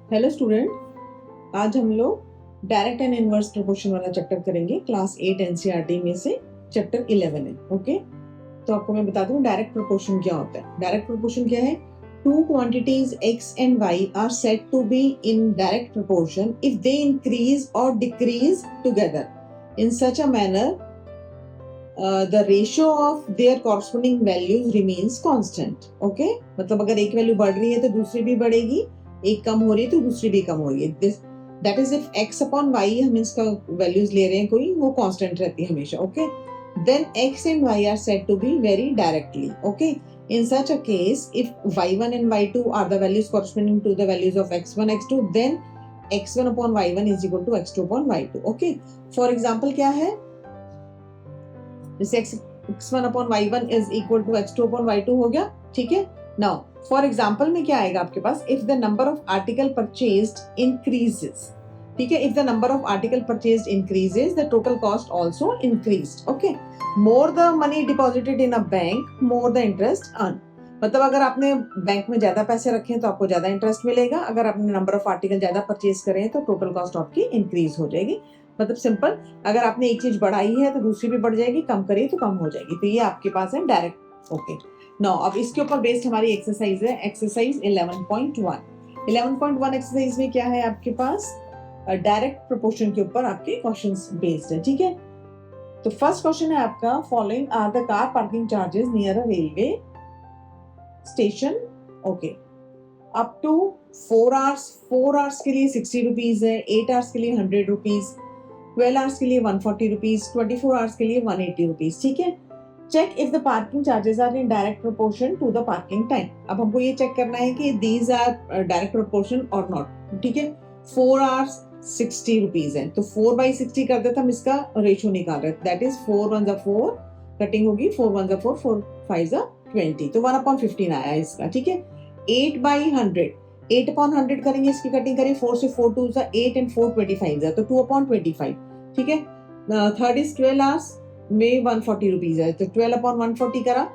Hello student, आज हम लोग डायरेक्ट एंड इनवर्स प्रोपोर्शन वाला चैप्टर करेंगे। क्लास 8 एनसीईआरटी में से चैप्टर 11 है। ओके, तो आपको मैं बता दूं डायरेक्ट प्रोपोर्शन क्या होता है। डायरेक्ट प्रोपोर्शन क्या है? Two quantities x and y are said to be in direct proportion if they increase और decrease together in such a manner the ratio of their corresponding values remains constant. Okay, मतलब अगर एक value बढ़ रही है तो दूसरी भी बढ़ेगी, एक कम हो रही है तो दूसरी भी कम हो रही है। That is if x upon y हम इसका वैल्यूज ले रहे हैं कोई, वो कांस्टेंट रहती है हमेशा। Okay, then x and y are said to be very directly. Okay, in such a case if y1 and y2 are the values corresponding to the values of x1 x2, then x1 upon y1 is equal to x2 upon y2. Okay, for example क्या है, जैसे x1 upon y1 is equal to x2 upon y2 हो गया। ठीक है, now for example में क्या आएगा आपके पास, if the number of article purchased increases. ठीक है, if the number of article purchased increases the total cost also increased. Okay, more the money deposited in a bank more the interest earn. मतलब अगर आपने bank में ज्यादा पैसे रखे हैं तो आपको ज्यादा इंटरेस्ट मिलेगा, अगर आपने नंबर ऑफ आर्टिकल ज्यादा परचेज करें तो टोटल कॉस्ट आपकी इंक्रीज हो जाएगी। मतलब सिंपल, अगर आपने एक चीज बढ़ाई है तो दूसरी भी बढ़ जाएगी, कम करी तो कम हो जाएगी। तो ये आपके पास है डायरेक्ट। ओके, नाउ अब इसके ऊपर बेस्ड हमारी एक्सरसाइज है, एक्सरसाइज 11.1। 11.1 एक्सरसाइज में क्या है आपके पास, डायरेक्ट प्रोपोर्शन के ऊपर आपके क्वेश्चंस बेस्ड है। ठीक है, तो फर्स्ट क्वेश्चन है आपका, following are the car parking charges near a railway station. Okay, up to 4 hours, 4 hours के लिए 60 रुपीज है, 8 आवर्स के लिए 100 रुपीज, 12 आवर्स के लिए 140 रुपीज, 24 आवर्स के लिए 180 रुपीज। ठीक है, check if the parking charges are in direct proportion to the parking time. अब हमको ये चेक करना है कि दीज आर डायरेक्ट प्रोपोर्शन और नॉट। ठीक है, 4 आवर्स 60 रुपीज है, तो 4/60 कर देते हम, इसका रेशियो निकाल रहे, दैट इज 4 1 4, कटिंग होगी 4 1 4, 4 5 20, तो 1/15 आया इसका। ठीक है, 8/100, 8/100 करेंगे, इसकी कटिंग करें, 4 से 4 2 8 एंड 4 25 है, तो 2/25। ठीक है, थर्ड इज 12 आवर्स में 140 रुपीज है, तो 12/140 करा,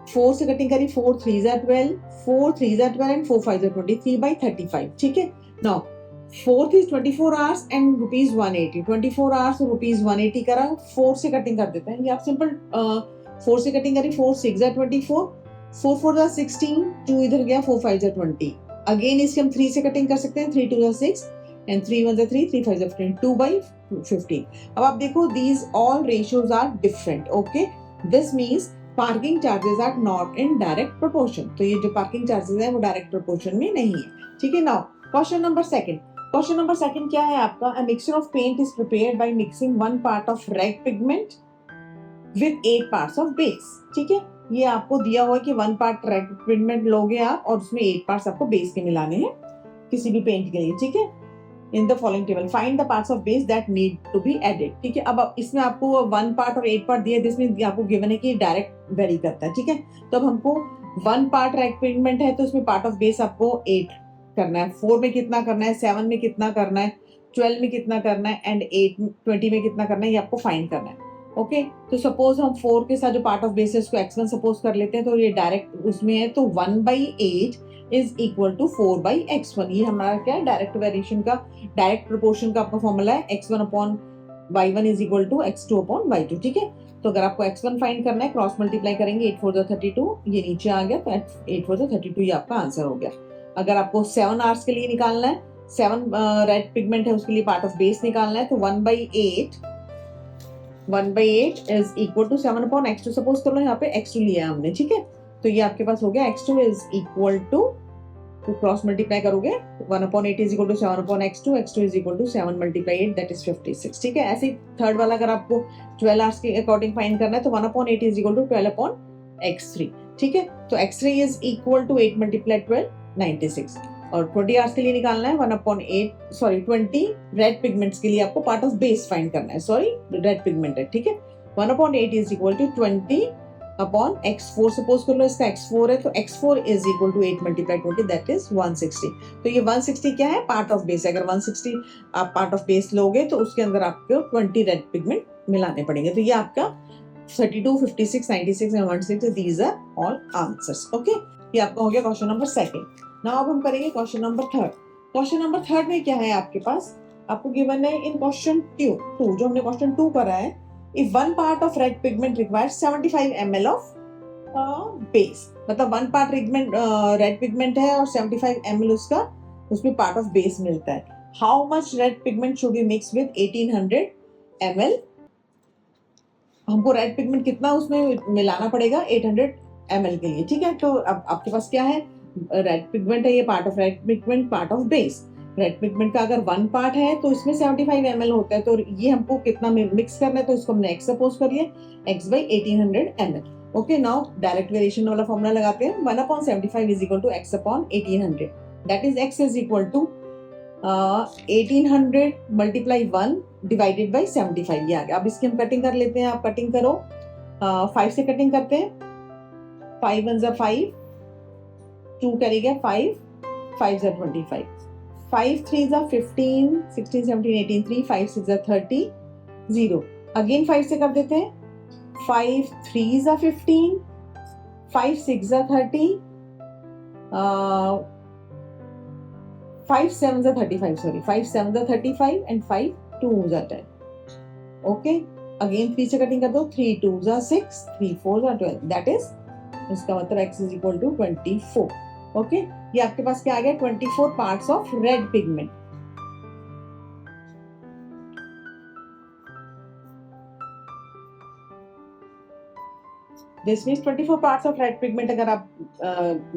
4 से कटिंग करी, 4 3 12, 4 3 12 एंड 4 5 20, 3/35। ठीक है, now fourth is 24 hours and rupees 180, 24 hours rupees 180 करा, 4 से कटिंग कर देते हैं, ये आप सिंपल 4 से कटिंग करी, 4 6 24, 4 4 16, 2 इधर गया, 4 5 20। अगेन इसके हम 3 से कटिंग कर सकते हैं, 3 2 6 एंड 3 1 3, 3 5 15, 2/15। अब आप देखो, these all ratios are different. Okay, this means parking charges are not in direct proportion. तो ये जो पार्किंग चार्जेस है वो डायरेक्ट प्रोपोर्शन में नहीं है। ठीक है, now question number second. Question number second क्या है आपका, a mixture of paint is prepared by mixing 1 part of red pigment with 8 parts of base. ठीक है, ये आपको दिया हुआ है कि 1 पार्ट रेड पिगमेंट लोगे आप और उसमें 8 पार्ट्स आपको बेस के मिलाने हैं किसी भी पेंट के लिए। ठीक है, in the following table find the parts of base that need to be added. ठीक है, अब इसमें आपको 1 पार्ट और 8 पार्ट दिया है, जिसमें आपको गिवन है कि डायरेक्ट वेरी करता है। ठीक है, तो अब हमको 1 पार्ट रेड पिगमेंट है तो उसमें पार्ट ऑफ बेस आपको 8 करना है, 4 में कितना करना है, 7 में कितना करना है, 12 में कितना करना है एंड 20 में कितना करना है, ये आपको फाइंड करना है। ओके, तो सपोज हम 4 के साथ जो पार्ट ऑफ बेस है उसको x1 सपोज कर लेते हैं, तो ये डायरेक्ट उसमें है, तो 1/8 इज इक्वल टू 4/x1। ये हमारा क्या है, डायरेक्ट वेरिएशन का, डायरेक्ट प्रोपोर्शन का आपका फॉर्मूला है, x1 upon y1 is equal to x2 upon y2। ठीक है, तो अगर आपको x1 फाइंड करना है, क्रॉस मल्टीप्लाई करेंगे, 8 4 32, ये नीचे आ गया, तो 8 4 32 ये आपका आंसर हो गया। अगर आपको 7 आवर्स के लिए निकालना है, 7 रेड पिगमेंट है उसके लिए पार्ट ऑफ बेस निकालना है, तो 1/8 is equal to 7/x2 suppose कर लो, यहाँ पे x2 लिया हमने। ठीक है, तो ये आपके पास हो गया, x2 इज इक्वल टू, तो क्रॉस मल्टीप्लाई करोगे, 1/8 is equal to 7/x2, x2 is equal to 7 × 8 that is 56। ठीक है, ऐसे ही थर्ड वाला अगर आपको 12 आवर्स के अकॉर्डिंग फाइंड करना है, तो 1/8 इज इक्वल टू 12/x3। ठीक है, तो x3 इज इक्वल टू 8 × 12 96, और 20 आवर्स के लिए निकालना है 20 रेड पिगमेंट्स के लिए आपको पार्ट ऑफ बेस फाइंड करना है, सॉरी रेड पिगमेंट है। ठीक है, 1/8 is equal to 20/x4 suppose कर लो, इसका x4 है, तो x4 is equal to 8 × 20 that is 160। तो ये 160 क्या है, पार्ट ऑफ बेस है। अगर 160 आप पार्ट ऑफ बेस लोगे तो उसके अंदर आपको 20 रेड पिगमेंट मिलाने पड़ेंगे। तो ये आपका 32 56 96 and 160, these are all answers. Okay, ये आपका हो गया क्वेश्चन नंबर सेकंड। नाउ अब हम करेंगे question number third. Question number third में क्या है आपके पास, आपको गिवन है इन क्वेश्चन टू, जो हमने क्वेश्चन टू करा है, if one part of red pigment requires 75 ml of base, मतलब वन पार्ट रेड पिगमेंट है और 75 ml उसका उसमें पार्ट ऑफ बेस मिलता है, how much red pigment should you mix with 1800 ml, हमको रेड पिगमेंट कितना उसमें मिलाना पड़ेगा 800 ml के लिए, ठीक है। तो अब आपके पास क्या है, रेड पिगमेंट है, ये part of red pigment, part of base, red pigment का अगर वन पार्ट है तो इसमें 75 ml होता है, तो ये हमको कितना मिक्स करना है, तो इसको हमने x सपोज कर लिया, x by 1800 ml। Okay, now direct variation वाला फॉर्मूला लगाते हैं, 1/75 is equal to x upon 1800, that is x is equal to 1800 multiply 1 divided by 75, ये आ गया। अब इसकी हम कटिंग कर लेते हैं, आप कटिंग करो, 5 से कटिंग करते हैं, 5 1 ज़ा 5, 2 कैरी गया 5, 5 ज़ा 25, 5 3 ज़ा 15, 16 17 18 3, 5 6 ज़ा 30, 0, अगेन 5 से कर देते हैं, 5 3 ज़ा 15, 5 6 ज़ा 30, 5 7 ज़ा 35, सॉरी 5 7 ज़ा 35 एंड 5 2 ज़ा 10, ओके, अगेन 3 से कटिंग कर दो, 3 2 ज़ा 6, 3 4 ज़ा 12, दैट इज, इसका मतलब x is equal to 24, okay. ये आपके पास क्या आ गया, 24 parts of red pigment. This means 24 parts of red pigment अगर आप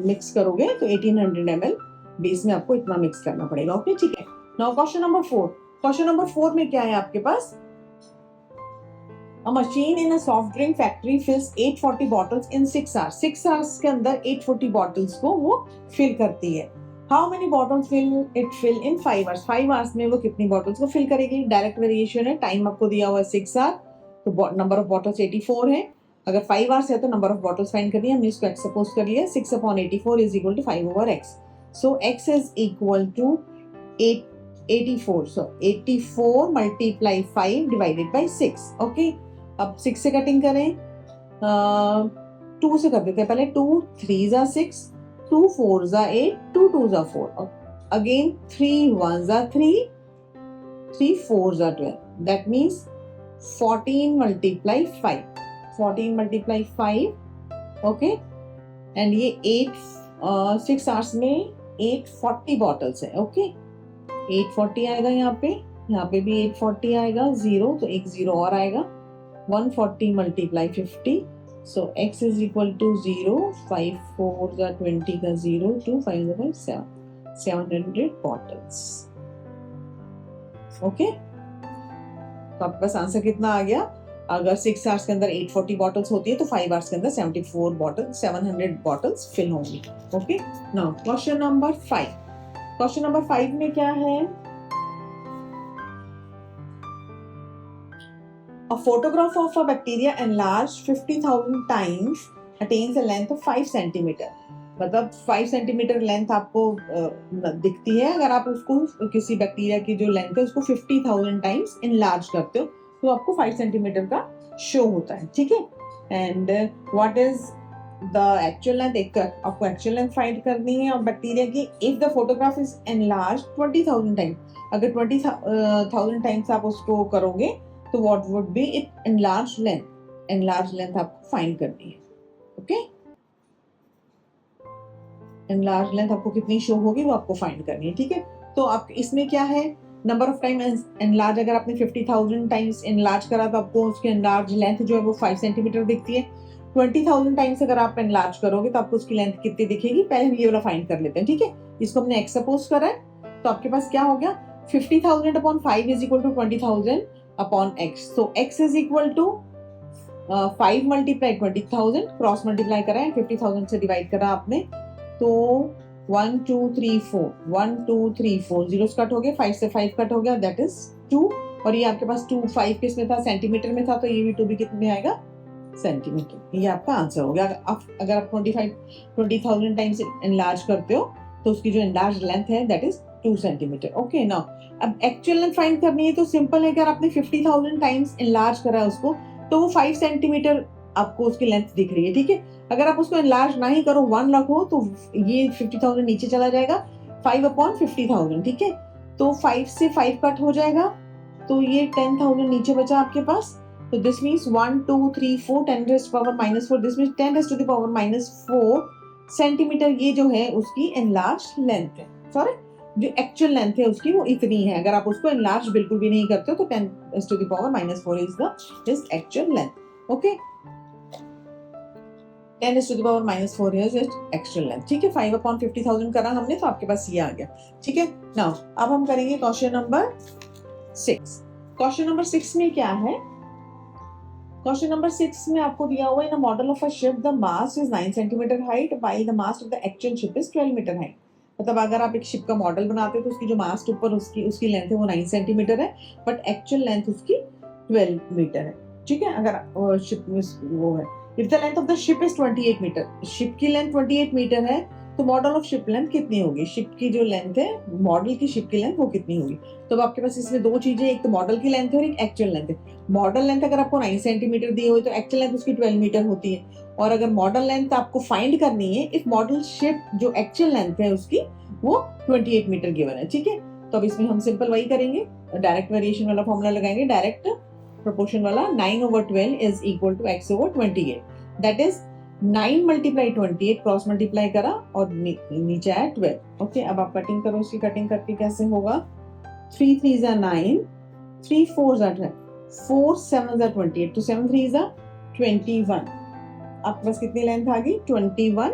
मिक्स करोगे तो 1800 ml बेस में आपको इतना मिक्स करना पड़ेगा, ओके, ठीक है। Now question number 4, question number 4 में क्या है आपके पास, A machine in a soft drink factory fills 840 bottles in 6 hours. 6 hours के अंदर 840 bottles को वो fill करती है. How many bottles will it fill in 5 hours? 5 hours में वो कितनी bottles को fill करेगी? Direct variation है, time आपको दिया हुआ है 6 hours, तो number of bottles 84 है. अगर 5 hours है तो number of bottles find करनी है, हमने इसको x suppose कर लिया, 6 upon 84 is equal to 5 over x. So x is equal to 84. So 84 multiply 5 divided by 6. Okay. अब 6 से कटिंग करें, 2 से कर देते हैं पहले, 2 3 ज़ा 6, 2 4 ज़ा 8, 2 2 ज़ा 4, अगेन 3 1 ज़ा 3, 3 4 ज़ा 12, that means 14 multiply 5, 14 multiply 5, okay, and ये 6 आवर्स में 840 बॉटल्स है, ओके, 840 आएगा यहाँ पे भी 840 आएगा, 0 तो एक 0 और आएगा, 140 multiply 50, so x is equal to 0, 5 4 ज़ा 20 का 0, 2 5 ज़ा 5 7, 700 bottles, ओके। तो आपके पास आंसर कितना आ गया, अगर 6 आवर्स के अंदर 840 बॉटल्स होती है तो 5 आवर्स के अंदर 700 बॉटल्स फिल होंगी, okay. Now question number 5, question number 5 में क्या है, A photograph of a bacteria enlarged 50,000 times attains a length of 5 centimeter. मतलब 5 सेंटीमीटर लेंथ आपको दिखती है, अगर आप उसको किसी बैक्टीरिया की जो लेंथ है उसको 50,000 टाइम्स इनलार्ज करते हो तो आपको 5 सेंटीमीटर का शो होता है, ठीक है। And what is the actual length, आपको एक्चुअल लेंथ फाइंड करनी है और बैक्टीरिया की, if the photograph is enlarge 20,000 times, अगर 20,000 टाइम्स आप उसको करोगे तो what would be it enlarged length, enlarged length आपको फाइंड करनी है, ओके। enlarged length आपको कितनी शो होगी वो आपको फाइंड करनी है, ठीक है। तो आप इसमें क्या है, नंबर ऑफ टाइम एनलार्ज, अगर आपने 50,000 टाइम्स एनलार्ज करा तो आपको उसकी एनलार्ज लेंथ जो है वो 5 सेंटीमीटर दिखती है। 20,000 टाइम्स अगर आप एनलार्ज करोगे तो आपको उसकी लेंथ कितनी दिखेगी, पहले हम ये वाला फाइंड कर लेते हैं, ठीक है। इसको हमने x सपोज करा है, तो आपके पास क्या हो गया, 50,000 upon 5 is equal to 20,000 upon x, so x is equal to 5 multiply 20,000, cross multiply करा है, 50,000 से डिवाइड करा आपने, तो 1 2 3 4, 1 2 3 4 जीरोस कट हो गए, 5 से 5 कट हो गया, दैट इज 2, और ये आपके पास 2 5 किस में था, सेंटीमीटर में था, तो ये भी 2 भी कितने में आएगा, सेंटीमीटर। ये आपका आंसर हो गया। अगर आप 20,000 टाइम्स एनलार्ज करते हो तो उसकी जो एनलार्ज लेंथ है that is 2 centimetre, okay. Now अब एक्चुअल लेंथ फाइंड करनी है तो सिंपल है, अगर आपने 50,000 टाइम्स एनलार्ज करा है उसको तो वो 5 सेंटीमीटर आपको उसकी लेंथ दिख रही है, ठीक है। अगर आप उसको एनलार्ज ना ही करो, 1 रखो, तो ये 50,000 नीचे चला जाएगा, 5/50,000, ठीक है। तो 5 से 5 कट हो जाएगा, तो ये 10,000 नीचे बचा आपके पास। तो this means 1 2 3 4 10⁻⁻⁴, this means 10⁻⁻⁴ centimetre ये जो है उसकी एनलार्ज लेंथ है। सॉरी, जो एक्चुअल लेंथ है उसकी वो इतनी है। अगर आप उसको एनलार्ज बिल्कुल भी नहीं करते हो तो 10⁻⁻⁴ is actual length. Okay, 10⁻⁻⁴ is its actual length, ठीक है। 5/50,000 करा हमने, तो आपके पास ये आ गया, ठीक है। नाउ अब हम करेंगे क्वेश्चन नंबर 6। क्वेश्चन नंबर 6 में क्या है? क्वेश्चन नंबर 6 में आपको दिया हुआ है, in a model of a ship the mast is 9 centimetre height while the mast of the actual ship is 12 metre height. मतलब अगर आप एक शिप का मॉडल बनाते हो तो उसकी जो मास्ट ऊपर उसकी लेंथ है वो 9 सेंटीमीटर है, बट एक्चुअल लेंथ उसकी 12 मीटर है, ठीक है। अगर शिप में वो है, if the length of the ship is 28 metre, ship की लेंथ 28 मीटर है, तो मॉडल ऑफ शिप लेंथ कितनी होगी? शिप की जो लेंथ है, मॉडल की शिप की लेंथ वो कितनी होगी? तो अब आपके पास इसमें दो चीजें, एक तो मॉडल की लेंथ है और एक एक्चुअल लेंथ है। मॉडल लेंथ अगर आपको 9 सेंटीमीटर दी हुई तो एक्चुअल लेंथ उसकी 12 मीटर होती है। और अगर मॉडल लेंथ आपको फाइंड करनी है, इफ मॉडल शिप जो एक्चुअल लेंथ है उसकी वो 28 मीटर गिवन है, ठीक है। तो अब इसमें हम सिंपल वही करेंगे, डायरेक्ट वेरिएशन वाला फॉर्मूला लगाएंगे, डायरेक्ट प्रोपोर्शन वाला। 9/12 is equal to x/28, that is 9 × 28 cross multiply करा और नीचे आया 12। ओके, अब आप कटिंग करो, इसकी कटिंग करके कैसे होगा? 3 3s are 9, 3 4s are 10, 4 7s are 28, तो 7 3s are 21। आपके पास कितनी लेंथ आ गई? 21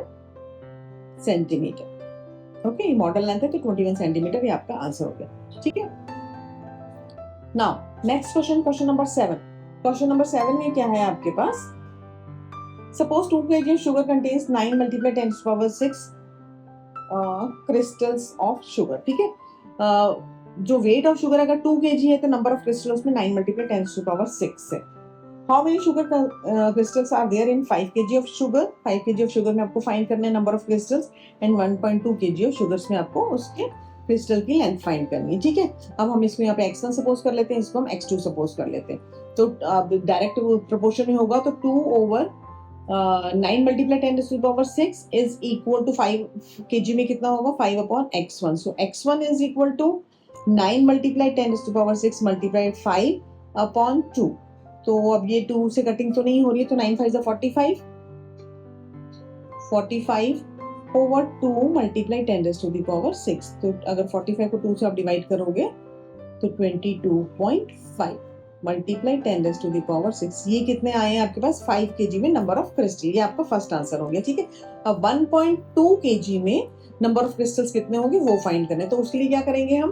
सेंटीमीटर। ओके, मॉडल लेंथ है तो 21 सेंटीमीटर, ये आपका आंसर हो गया, ठीक है। Now next question, question number 7। Question number 7 में क्या है आपके पास? Suppose 2 kg of sugar contains 9 × 10⁻⁶ crystals of sugar, ठीक है। जो वेट ऑफ शुगर अगर 2 kg है तो नंबर ऑफ क्रिस्टल उसमें 9 × 10⁻⁶ है। How many sugar crystals are there in 5 kg of sugar? 5 kg of sugar में आपको फाइंड करना है number of crystals, and 1.2 kg of sugars में आपको उसके क्रिस्टल की लेंथ फाइंड करनी है, ठीक है। अब हम इसको यहाँ पे x1 सपोज कर लेते हैं, इसको हम x2 सपोज कर लेते हैं। तो डायरेक्ट प्रोपोर्शन में होगा तो 2/9 × 10⁻⁶ इज इक्वल टू 5 kg में कितना होगा? 5/x1। So x1 is equal to 9 × 10⁻⁶ multiply 5/2। तो अब ये 2 से कटिंग तो नहीं हो रही है, तो 9 5 45, 45/2 मल्टीप्लाई 10⁻⁶। तो अगर 45 को 2 से आप डिवाइड करोगे तो 22.5 मल्टीप्लाई 10⁻⁶। ये कितने आए हैं आपके पास? 5 kg में नंबर ऑफ क्रिस्टल। ये आपका फर्स्ट आंसर हो गया, ठीक है। अब 1.2 kg में नंबर ऑफ क्रिस्टल्स कितने होंगे वो फाइंड करने, तो उसके लिए क्या करेंगे हम?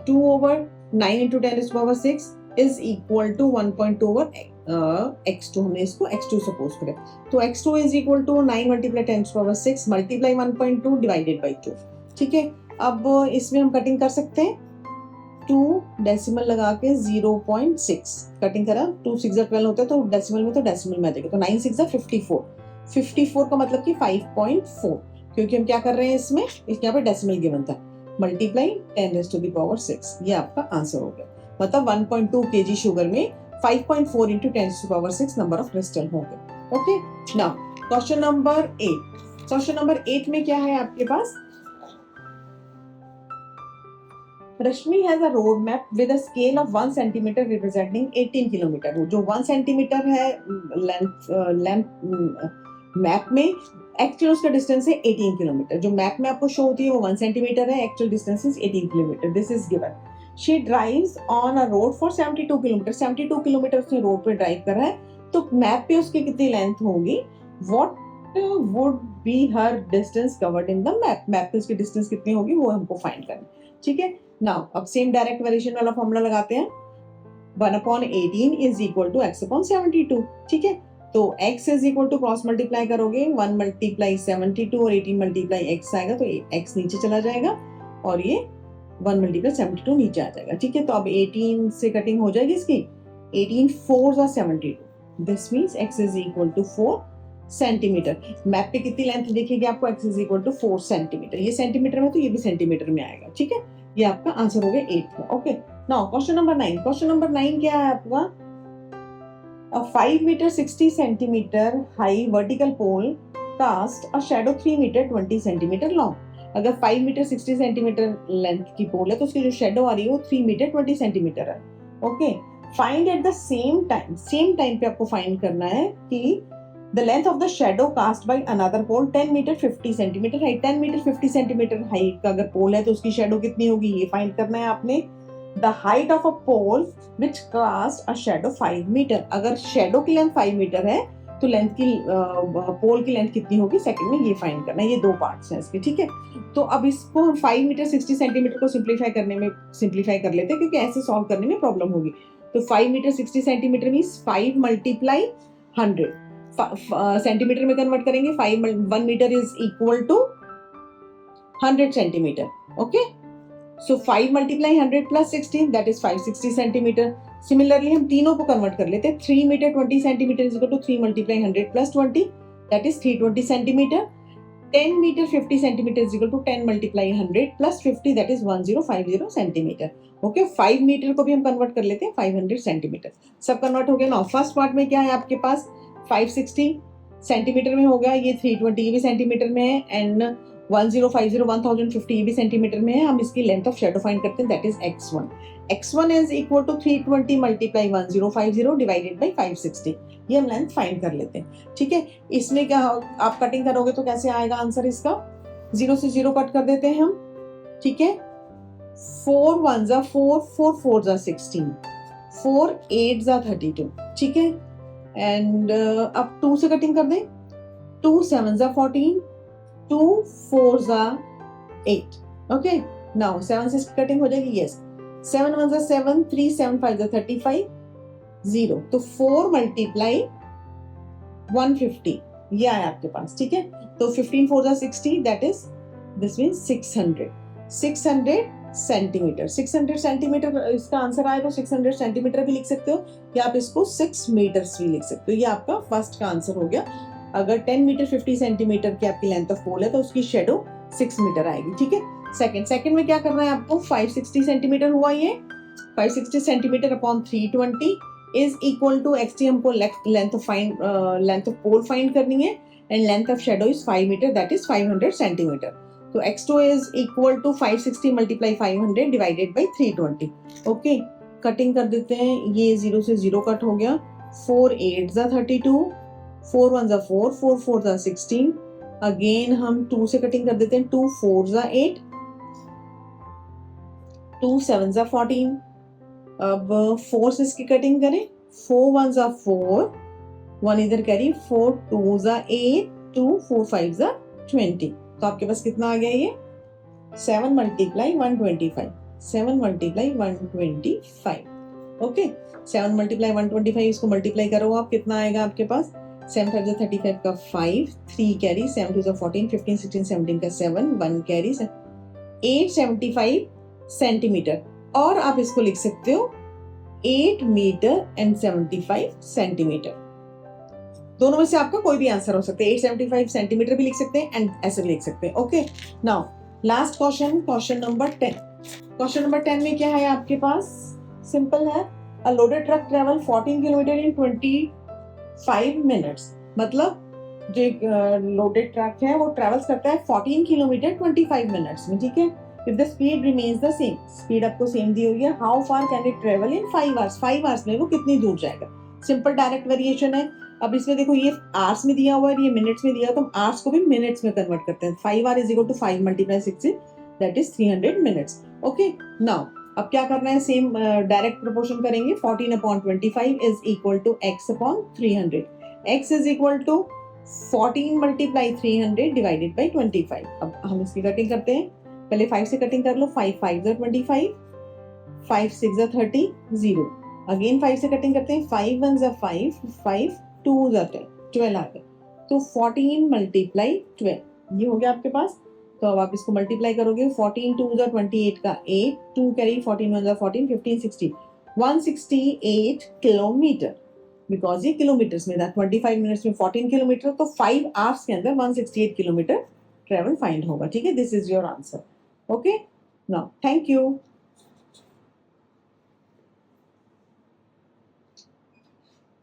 2/9 × 10⁻⁶ इज इक्वल टू 1.2/x2। हमने इसको x2 सपोज करें, तो x2 is equal to 9 × 10⁻⁶ multiply 1.2 divided by 2, ठीक है। अब इसमें हम कटिंग कर सकते हैं, 2 डेसिमल लगा के 0.6 कटिंग करा, 2 6 12 होता है तो डेसिमल में, तो डेसिमल में आ जाएगा, तो 9 6 54, 54 का मतलब कि 5.4, क्योंकि हम क्या कर रहे हैं इसमें, यहाँ पे डेसिमल गिवन था, मल्टीप्लाई 10⁻⁶। ये आपका आंसर हो गया। मतलब 1.2 kg शुगर में 5.4 × 10⁻⁶ नंबर ऑफ क्रिस्टल होंगे। Okay, now question number 8। Question number 8 में क्या है आपके पास? Rashmi has a road map with a scale of 1 centimeter representing 18 kilometre. जो 1 सेंटीमीटर है मैप में, एक्चुअल उसका डिस्टेंस है 18 किलोमीटर। जो मैप में आपको शो होती है वो 1 सेंटीमीटर है, actual distance is 18 kilometre. This is given. She drives on a road for 72 kilometre. 72 kilometre उसने रोड पे ड्राइव करा है, तो मैप पे उसकी कितनी लेंथ होगी? What would be her distance covered in the map? Map पे उसकी डिस्टेंस कितनी होगी वो हमको फाइंड करना, ठीक है। नाउ अब सेम डायरेक्ट वेरिएशन वाला फॉर्मूला लगाते हैं, 1/18 इज इक्वल टू x/72, ठीक है। तो x is equal to cross multiply करोगे, 1 × 72 और 18 × x आएगा, तो x नीचे चला जाएगा और ये 1 × 72 नीचे आ जाएगा, ठीक है। तो अब 18 से कटिंग हो जाएगी इसकी, 18 4s are 72, this means x is equal to 4 centimetre. Map पे कितनी लेंथ दिखेगी आपको? x is equal to 4 centimetre. ये सेंटीमीटर में तो ये भी सेंटीमीटर में आएगा, ठीक है। ये आपका आंसर हो गया 8 का। Okay, now question number 9। Question number 9 क्या है आपका? 5 metre 60 centimetre high vertical pole cast a shadow 3 metre 20 centimetre long. अगर 5 मीटर 60 सेंटीमीटर लेंथ की पोल है तो उसकी जो शेडो आ रही है वो 3 मीटर 20 सेंटीमीटर है. Okay, find at the same time पे आपको फाइंड करना है कि the length of the shadow cast by another pole 10 metre 50 centimetre height. 10 metre 50 centimetre height का अगर पोल है तो उसकी शेडो कितनी होगी ये फाइंड करना है आपने. The height of a pole which cast a shadow 5 metre. अगर शेडो की लेंथ 5 मीटर है तो लेंथ की पोल की लेंथ कितनी होगी सेकंड में, ये फाइंड करना है. ये दो पार्ट्स हैं इसके, ठीक है. तो अब इसको हम 5 मीटर 60 सेंटीमीटर को सिंप्लीफाई कर लेते हैं क्योंकि ऐसे सॉल्व करने में प्रॉब्लम होगी. तो 5 metre 60 centimetre means 5 multiply 100 centimetre में कन्वर्ट करेंगे. 1 metre is equal to 100 centimetre. Okay, so 5 multiply 100 plus 60 that is 560 centimetre. Similarly हम तीनों को कन्वर्ट कर लेते हैं. 3 metre 20 centimetre is equal to 3 multiply 100 plus 20 that is 320 centimetre. 10 metre 50 centimetre is equal to 10 multiply 100 plus 50 that is 1050 centimetre. Okay, 5 metre को भी हम convert कर लेते हैं 500 सेंटीमीटर. सब कन्वर्ट हो गया ना. फर्स्ट पार्ट में क्या है आपके पास 560 सेंटीमीटर में होगा, ये 320 ये भी सेंटीमीटर में है, एंड 1050 1050 ये भी सेंटीमीटर में है. हम इसकी लेंथ ऑफ शेडो फाइंड करते हैं that is x1. x1 is equal to 320 multiply 1050 divided by 560. ये हम लेंथ फाइंड कर लेते हैं, ठीक है. इसमें क्या आप कटिंग करोगे तो कैसे आएगा आंसर इसका. 0 से 0 कट कर देते हैं हम, ठीक है. 4 1 जा 4 4 4 जा 16 4 8 जा 32, ठीक है. एंड अब 2 से कटिंग कर दें. 2 7 जा 14 2 4 जा 8. ओके, नाउ 7 से कटिंग हो जाएगी. यस, 7 1 जा 7 3 7 5 जा 35 0. तो 4 मल्टीप्लाई 150 ये आया आपके पास, ठीक है. तो 15 4 जा 60 that is this means 600 centimetre. 600 centimetre इसका आंसर आए तो 600 सेंटीमीटर भी लिख सकते हो या आप इसको 6 मीटर्स भी लिख सकते हो. ये आपका फर्स्ट का आंसर हो गया. अगर 10 मीटर 50 सेंटीमीटर की आपकी लेंथ ऑफ पोल है तो उसकी शेडो 6 मीटर आएगी, ठीक है. सेकंड में क्या करना है आपको. 560 सेंटीमीटर हुआ ये. 560 centimetre upon 320 is equal to एक्सटी. हमको लेंथ ऑफ पोल फाइंड करनी है and length of shadow is 5 metre that is 500 centimetre. तो x2 is equal to 560 multiply 500 divided by 320. Okay, cutting कर देते हैं. ये 0 से 0 कट हो गया. 4 8 जा 32 4 1 जा 4 4 4 जा 16. अगेन हम 2 से कटिंग कर देते हैं. 2 4 जा 8 2 7 जा 14. अब 4 से इसकी कटिंग करें. 4 1 जा 4 1 इधर कैरी 4 2 जा 8 2 4 5 जा 20. तो आपके पास कितना आ गया ये 7 मल्टीप्लाई 125. 7 मल्टीप्लाई 125. ओके, 7 मल्टीप्लाई 125 इसको मल्टीप्लाई करो आप, कितना आएगा आपके पास. 7 5 35 का 5 3 कैरी 7 2 14 15 16 17 का 7 1 कैरी 875 सेंटीमीटर. और आप इसको लिख सकते हो 8 मीटर एंड 75 सेंटीमीटर. दोनों में से आपका कोई भी आंसर हो सकता है. 875 सेंटीमीटर भी लिख सकते हैं एंड ऐसे भी लिख सकते हैं. Okay, now last question number 10. Question number 10 में क्या है आपके पास. सिंपल है. अ लोडेड ट्रक ट्रेवल 14 किलोमीटर इन 25 मिनट्स. मतलब जो लोडेड ट्रक है वो ट्रेवल्स करता है 14 किलोमीटर 25 मिनट्स में, ठीक है. If the speed remains the same, speed आपको सेम दी हुई है. How far can it travel in 5 hours. 5 hours में वो कितनी दूर जाएगा. सिंपल डायरेक्ट वेरिएशन है. अब इसमें देखो ये आवर्स में दिया हुआ है, ये मिनट्स में दिया हुआ है, तो हम आवर्स को भी मिनट्स में कन्वर्ट करते हैं. 5 hour is equal to 5 multiply 6 that is 300 minutes. Okay, now अब क्या करना है. सेम डायरेक्ट प्रोपोर्शन करेंगे. 14 upon 25 is equal to x upon 300. x is equal to 14 multiply 300 divided by 25. अब हम इसकी कटिंग करते हैं. पहले 5 से कटिंग कर लो. 5 5 जा 25 5 6 जा 30 0. अगेन 5 से कटिंग करते हैं. 5 1 जा 5 5 2 जा 12 आ गए. तो 14 मल्टीप्लाई 12 ये हो गया आपके पास. तो अब आप इसको मल्टीप्लाई करोगे. 14 2 जा 28 का 8 2 कैरी 14 1 जा 14 15 16 168 किलोमीटर. बिकॉज ये किलोमीटर्स में था. 25 मिनट्स में 14 किलोमीटर, तो 5 आवर्स के अंदर 168 किलोमीटर ट्रेवल फाइंड होगा, ठीक है. This is your answer. Okay, now thank you.